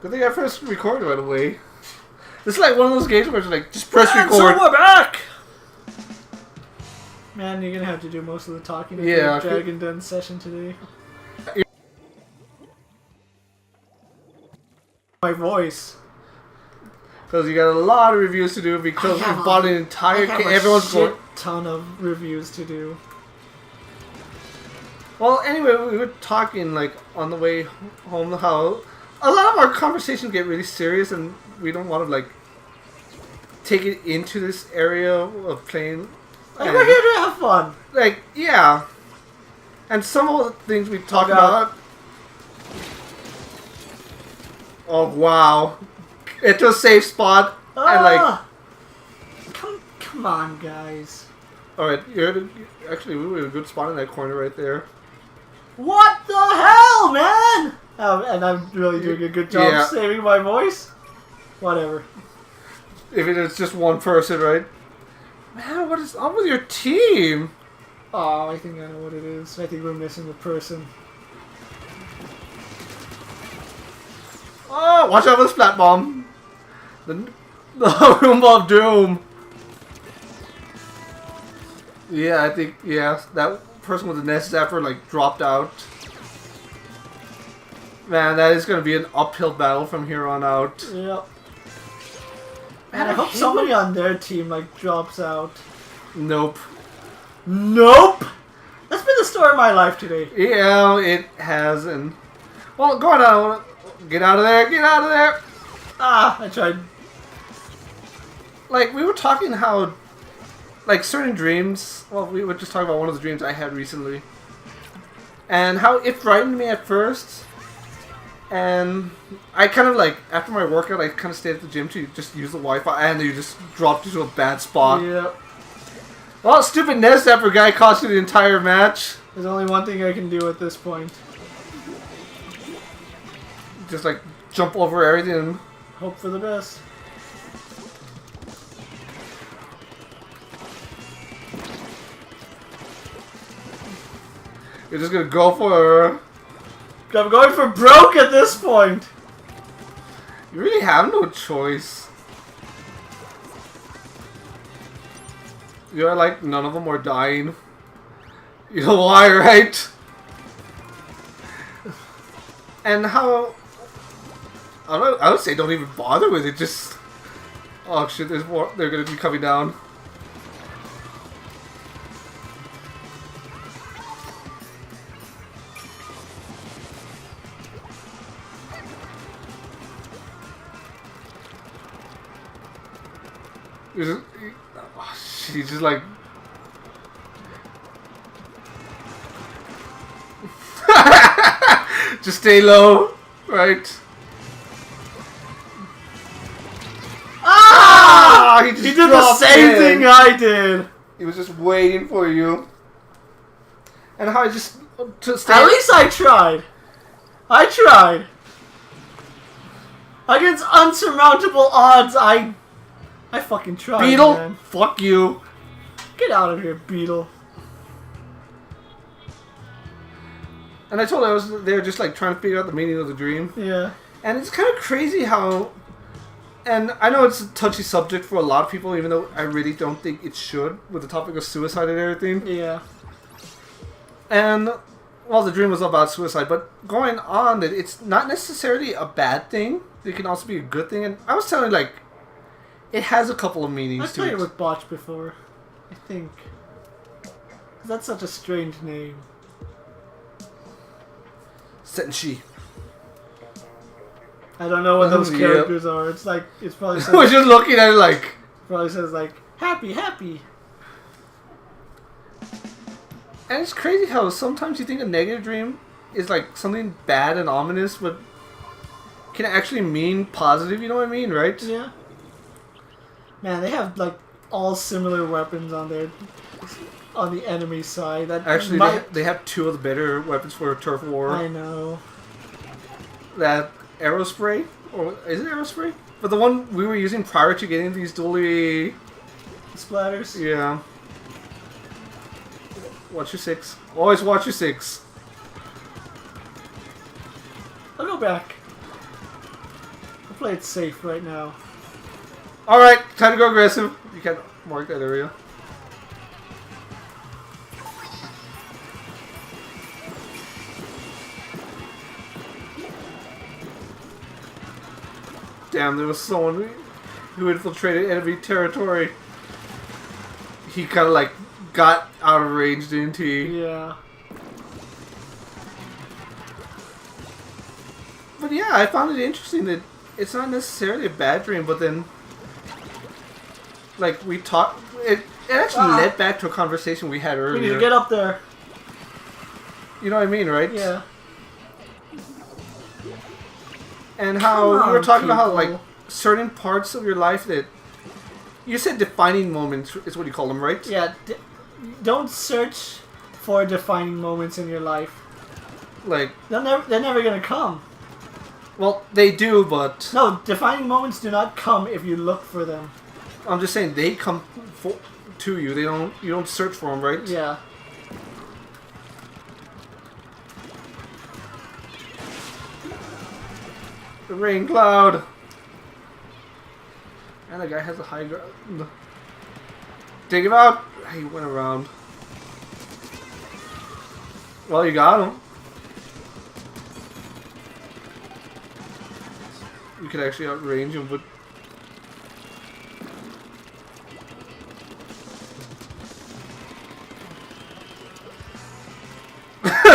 Good thing I pressed record right away. This is like one of those games where it's like, just press record. So we're back! Man, you're gonna have to do most of the talking in the Dragon Den session today. My voice. Because you got a lot of reviews to do because we bought an entire game. Everyone's going. Ton of reviews to do. Well, anyway, we were talking like on the way home how a lot of our conversations get really serious, and we don't want to like take it into this area of playing. Like, we're here to have fun. Like, yeah, and some of the things we talk about. Oh wow! It's a safe spot, and like. Come on, guys. All right, actually we were in a good spot in that corner right there. What the hell, man? And I'm really doing a good job saving my voice. Whatever. If it's just one person, right? Man, what is up with your team? Oh, I think I know what it is. I think we're missing a person. Oh, watch out for the splat bomb. The Roomba of Doom. Yeah, I think, that person with the Nest Zapper, like, dropped out. Man, that is going to be an uphill battle from here on out. Yep. And I hope somebody on their team, like, drops out. Nope. Nope! That's been the story of my life today. Yeah, it has, and... Well, go on. Get out of there, get out of there! Ah, I tried. Like, we were talking how... Like, certain dreams... Well, we were just talking about one of the dreams I had recently. And how it frightened me at first. And I kind of, like, after my workout, I kind of stayed at the gym to just use the Wi-Fi. And you just dropped into a bad spot. Yep. Well, stupid Nest Zapper guy cost you the entire match. There's only one thing I can do at this point. Just, like, jump over everything and... Hope for the best. You're just gonna go for... I'm going for broke at this point! You really have no choice. You're like, none of them are dying. You know why, right? And how... I would say don't even bother with it, just... Oh shit, there's more. They're gonna be coming down. She's just like... Just stay low, right? Ah! He did the same thing I did! He was just waiting for you. And how I just... At least I tried. I tried. Against unsurmountable odds, I fucking tried, Beetle, man. fuck you. Get out of here, Beetle. And I told her they were just like trying to figure out the meaning of the dream. Yeah. And it's kind of crazy how... And I know it's a touchy subject for a lot of people, even though I really don't think it should, with the topic of suicide and everything. Yeah. And, well, the dream was about suicide, but going on, it's not necessarily a bad thing. It can also be a good thing. And I was telling like, it has a couple of meanings to it. I've played it with Botch before, I think. That's such a strange name. Senshi. I don't know what those characters are. It's like, it's probably says, I was just looking at it like... Probably says like, happy, happy. And it's crazy how sometimes you think a negative dream is like something bad and ominous, but can actually mean positive, you know what I mean, right? Yeah. Man, they have like all similar weapons on the enemy side. That actually, they have two of the better weapons for a turf war. I know. That arrow spray, or is it arrow spray? But the one we were using prior to getting these dually splatters. Yeah. Watch your six. Always watch your six. I'll go back. Play it safe right now. Alright, time to go aggressive. You can't mark that area. Damn, there was someone who infiltrated enemy territory. He kind of like got out of range, didn't he? Yeah. But yeah, I found it interesting that it's not necessarily a bad dream, but then, like, we talked, it actually led back to a conversation we had earlier. We need to get up there. You know what I mean, right? Yeah. And how we were talking about how, like, certain parts of your life that, you said defining moments is what you call them, right? Yeah. Don't search for defining moments in your life. Like, they're never gonna come. Well, they do, but... No, defining moments do not come if you look for them. I'm just saying, they come to you. You don't search for them, right? Yeah. The rain cloud. And the guy has a high ground. Take him out. He went around. Well, you got him. You could actually outrange him, but...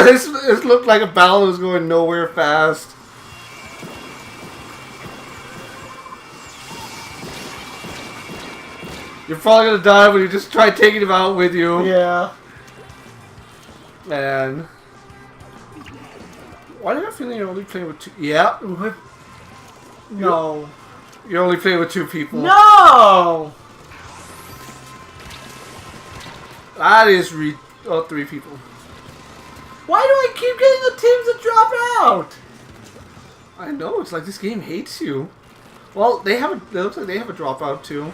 this looked like a battle that was going nowhere fast. You're probably gonna die when you just try taking him out with you. Yeah. And... Why do I feel you're only playing with two... Yeah. No. You're only playing with two people. No! That is three people. Why do I keep getting the teams that drop out? I know, it's like this game hates you. Well, it looks like they have a dropout too.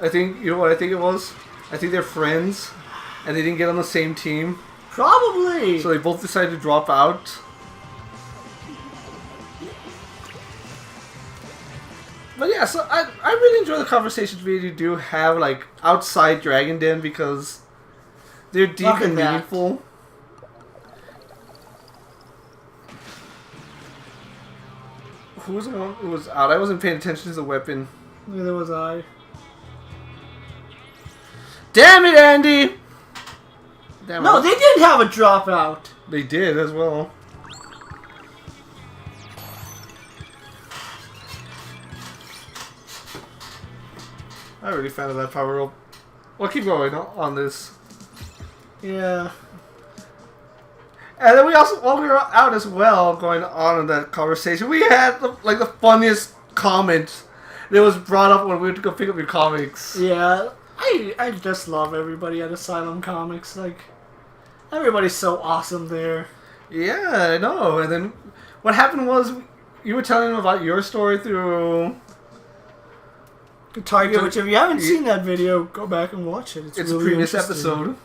I think, you know what I think it was? I think they're friends, and they didn't get on the same team. Probably! So they both decided to drop out. But yeah, so I really enjoy the conversations we do have, like, outside Dragon Den, because they're deep and meaningful. Who was the one who was out? I wasn't paying attention to the weapon. Neither was I. Damn it, Andy! Damn no, it. they didn't have a dropout. They did as well. I really fan of that power up. Well, keep going on this. Yeah. And then we also, while we were out as well, going on in that conversation, we had the funniest comment that was brought up when we went to go pick up your comics. Yeah, I just love everybody at Asylum Comics. Like, everybody's so awesome there. Yeah, I know. And then what happened was you were telling them about your story through Target, which if you haven't seen that video, go back and watch it. It's really a previous episode.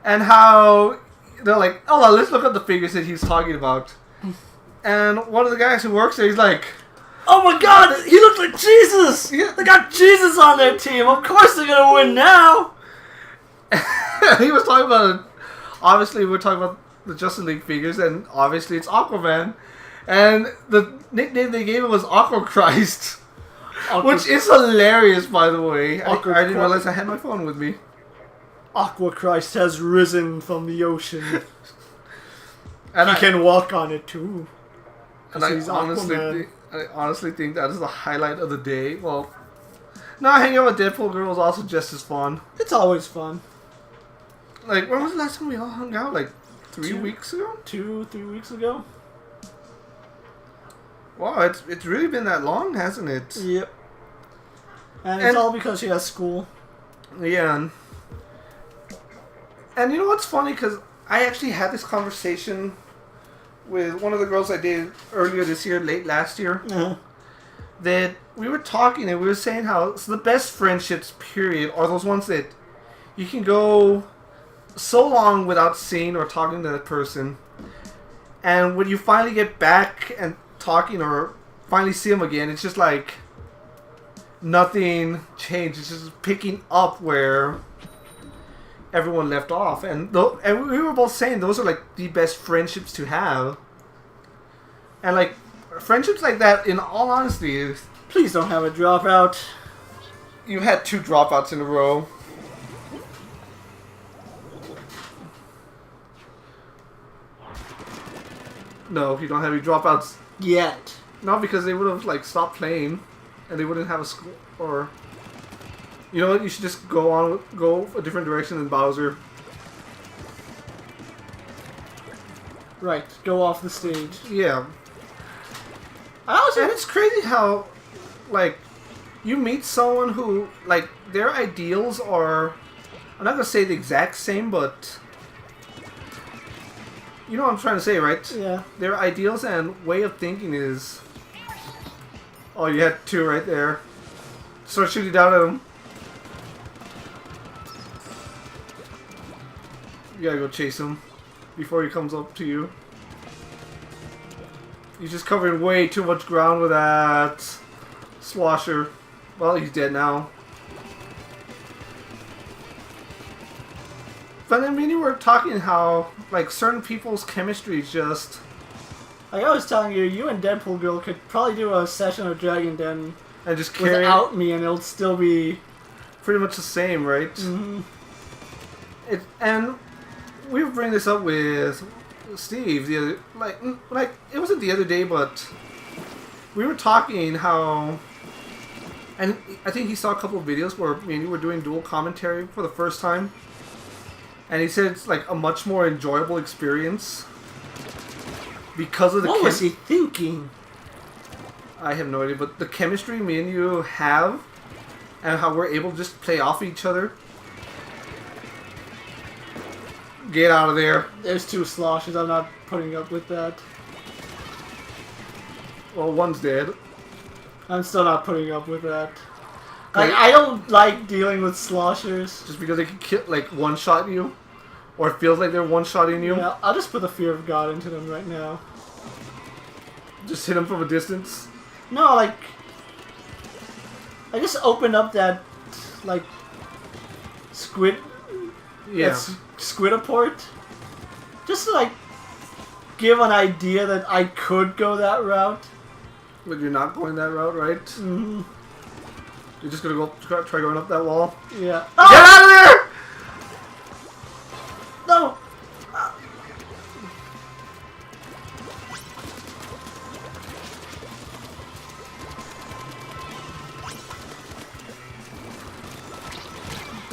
And how they're like, oh, let's look at the figures that he's talking about. And one of the guys who works there, he's like, oh my god, he looks like Jesus! Yeah. They got Jesus on their team. Of course they're gonna win now. He was talking about, obviously we're talking about the Justice League figures, and obviously it's Aquaman. And the nickname they gave him was Aqua Christ. Which is hilarious, by the way. I didn't realize I had my phone with me. Aqua Christ has risen from the ocean. And he can walk on it too. And I honestly think that is the highlight of the day. Well, no, hanging out with Deadpool girl is also just as fun. It's always fun. Like, when was the last time we all hung out? Like, 3 weeks ago? 2-3 weeks ago? Wow, it's really been that long, hasn't it? Yep. And it's all because she has school. Yeah. And you know what's funny? Because I actually had this conversation with one of the girls I dated earlier this year, late last year. Uh-huh. That we were talking and we were saying how the best friendships, period, are those ones that you can go so long without seeing or talking to that person. And when you finally get back and talking or finally see them again, it's just like nothing changed. It's just picking up where everyone left off. And we were both saying those are like the best friendships to have. And like friendships like that, in all honesty, please don't have a dropout. You had 2 dropouts in a row. No, you don't have any dropouts yet. No, because they would have like stopped playing, and they wouldn't have a score. Or you know what? You should just go a different direction than Bowser. Right, go off the stage. Yeah. And it's crazy how, like, you meet someone who, like, their ideals are, I'm not gonna say the exact same, but you know what I'm trying to say, right? Yeah. Their ideals and way of thinking is... Oh, you had 2 right there. Start shooting down at him. You gotta go chase him before he comes up to you. He's just covering way too much ground with that slosher. Well, he's dead now. But then we were talking how, like, certain people's chemistry is just... Like I was telling you, you and Deadpool Girl could probably do a session of Dragon Den and just carry without me, and it'll still be pretty much the same, right? Mm-hmm. And we were bringing this up with Steve the other, like it wasn't the other day, but we were talking how, and I think he saw a couple of videos where me and you were doing dual commentary for the first time, and he said it's like a much more enjoyable experience because of the. What was he thinking? I have no idea, but the chemistry me and you have, and how we're able to just play off each other. Get out of there. There's 2 sloshes. I'm not putting up with that. Well, one's dead. I'm still not putting up with that. Like, I don't like dealing with sloshers. Just because they can kill, like, one-shot you? Or it feels like they're one-shotting you? Yeah, I'll just put the fear of God into them right now. Just hit them from a distance? No, like... I just opened up that, like... Squid... Yeah. Squidaport. Just to, like... give an idea that I could go that route. But you're not going that route, right? Mm-hmm. You're just gonna go try going up that wall? Yeah. Oh! Get out of there! No!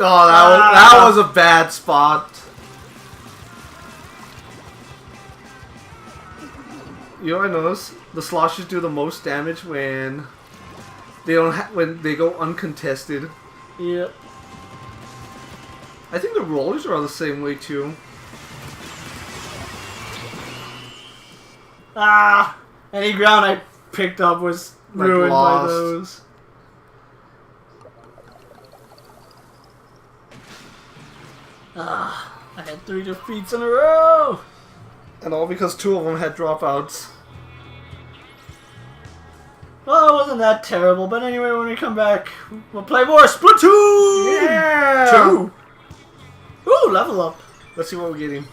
Oh, that was a bad spot. You know what I noticed? The sloshes do the most damage when they don't when they go uncontested. Yeah. I think the rollers are the same way too. Ah! Any ground I picked up was Like ruined lost. by those. Ah! I had 3 defeats in a row! And all because 2 of them had dropouts. Well, it wasn't that terrible, but anyway, when we come back, we'll play more Splatoon! Yeah! 2! Ooh, level up. Let's see what we're getting.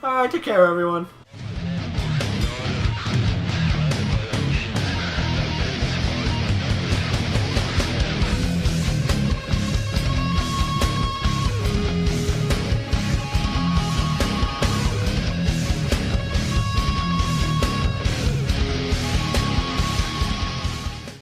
Alright, take care, everyone.